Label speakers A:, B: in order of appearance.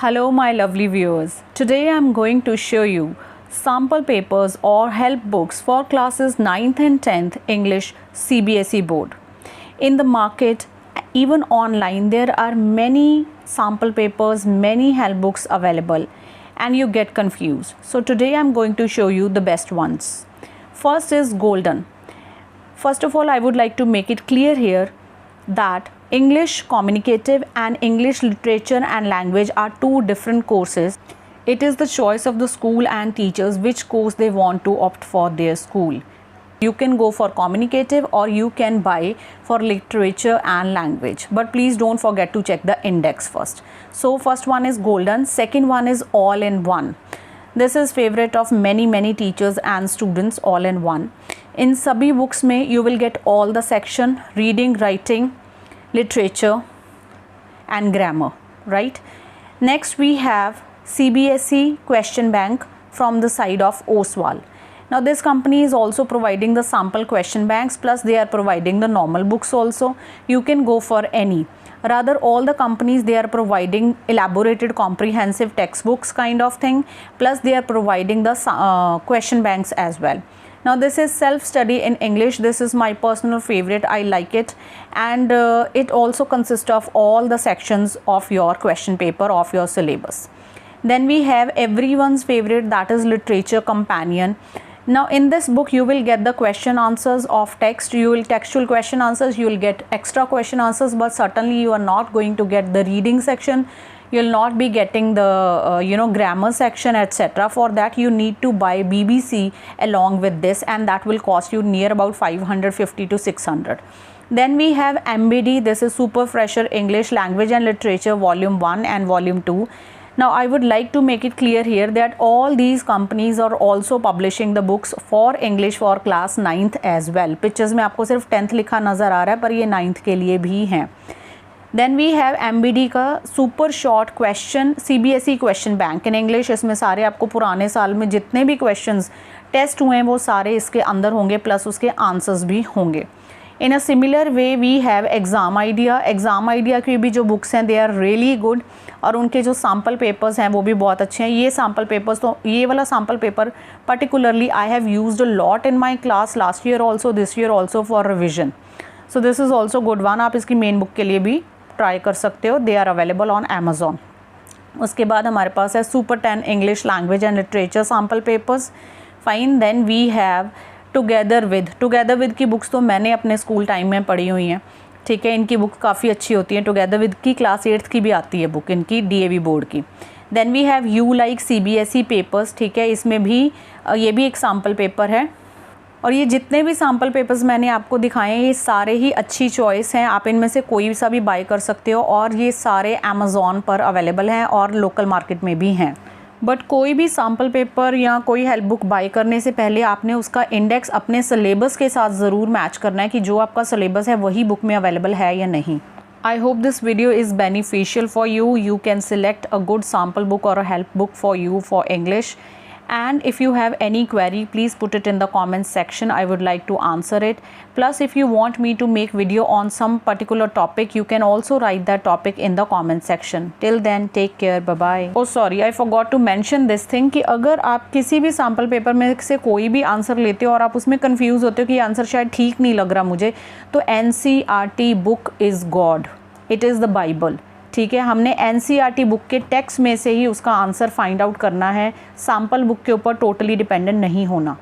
A: Hello my lovely viewers. Today I am going to show you sample papers or help books for classes 9th and 10th English CBSE board. In the market, even online, there are many sample papers, many help books available and you get confused. So today I am going to show you the best ones. First is Golden. First of all, I would like to make it clear here that English Communicative and English Literature and Language are two different courses. It is the choice of the school and teachers which course they want to opt for their school. You can go for communicative or you can buy for literature and language. But please don't forget to check the index first. So first one is Golden, second one is All-in-One. This is favorite of many teachers and students, All-in-One. In सभी books में you will get all the section reading, writing, literature and grammar, right? Next we have CBSE question bank from the side of Oswal. Now this company is also providing the sample question banks, plus they are providing the normal books also. You can go for any. Rather, all the companies, they are providing elaborated comprehensive textbooks kind of thing, plus they are providing the question banks as well. Now this is self-study in English. This is my personal favorite. I like it, and it also consists of all the sections of your question paper of your syllabus. Then we have everyone's favorite, that is Literature Companion. Now in this book you will get the question answers of text, you will textual question answers, you will get extra question answers, but certainly you are not going to get the reading section. You will not be getting the grammar section, etc. For that you need to buy BBC along with this, and that will cost you near about 550 to 600. Then we have MBD. This is Super Fresher English Language and Literature Volume 1 and Volume 2. Now I would like to make it clear here that all these companies are also publishing the books for English for class 9th as well. Pictures में आपको सिर्फ 10th लिखा नज़र आ रहा है, पर ये 9th के लिए भी हैं. Then we have MBD का super short question CBSE question bank in English. इसमें सारे आपको पुराने साल में जितने भी क्वेश्चंस टेस्ट हुए हैं वो सारे इसके अंदर होंगे, प्लस उसके आंसर्स भी होंगे. In a similar way we have exam idea. Exam idea की भी जो बुक्स हैं दे आर रियली गुड, और उनके जो सैम्पल पेपर्स हैं वो भी बहुत अच्छे हैं. ये सैम्पल पेपर्स, तो ये वाला sample paper particularly I have used a lot in my class last year also, this year also for revision. So this is also good one. आप इसकी मेन बुक के लिए भी ट्राई कर सकते हो. They are available on Amazon. उसके बाद हमारे पास है super 10 English language and literature sample papers. Fine. Then we have together with key books तो मैंने अपने स्कूल टाइम में पढ़ी हुई हैं, ठीक है. इनकी बुक काफ़ी अच्छी होती है. टुगेदर विद की क्लास 8th की भी आती है बुक इनकी, DAV बोर्ड की. Then we have you like CBSE papers, ठीक है. इसमें भी ये भी एक सैम्पल पेपर है, और ये जितने भी सैम्पल पेपर्स मैंने आपको दिखाए हैं ये सारे ही अच्छी चॉइस हैं. आप इनमें से कोई सा भी बाय कर सकते हो, और ये सारे अमेज़ॉन पर अवेलेबल हैं और लोकल मार्केट में भी हैं. बट कोई भी सैम्पल पेपर या कोई हेल्प बुक बाय करने से पहले आपने उसका इंडेक्स अपने सिलेबस के साथ ज़रूर मैच करना है कि जो आपका सिलेबस है वही बुक में अवेलेबल है या नहीं. I hope this video is beneficial for you. You can select a good sample book or a help book for you for English. And if you have any query, please put it in the comments section. I would like to answer it. Plus, if you want me to make video on some particular topic, you can also write that topic in the comment section. Till then, take care. Bye bye. Oh sorry, I forgot to mention this thing कि अगर आप किसी भी sample paper में से कोई भी answer लेते हो और आप उसमें कंफ्यूज होते हो कि आंसर शायद ठीक नहीं लग रहा मुझे, तो NCERT book is God. It is the Bible, ठीक है. हमने NCERT बुक के टेक्स्ट में से ही उसका आंसर फाइंड आउट करना है. सैम्पल बुक के ऊपर टोटली डिपेंडेंट नहीं होना.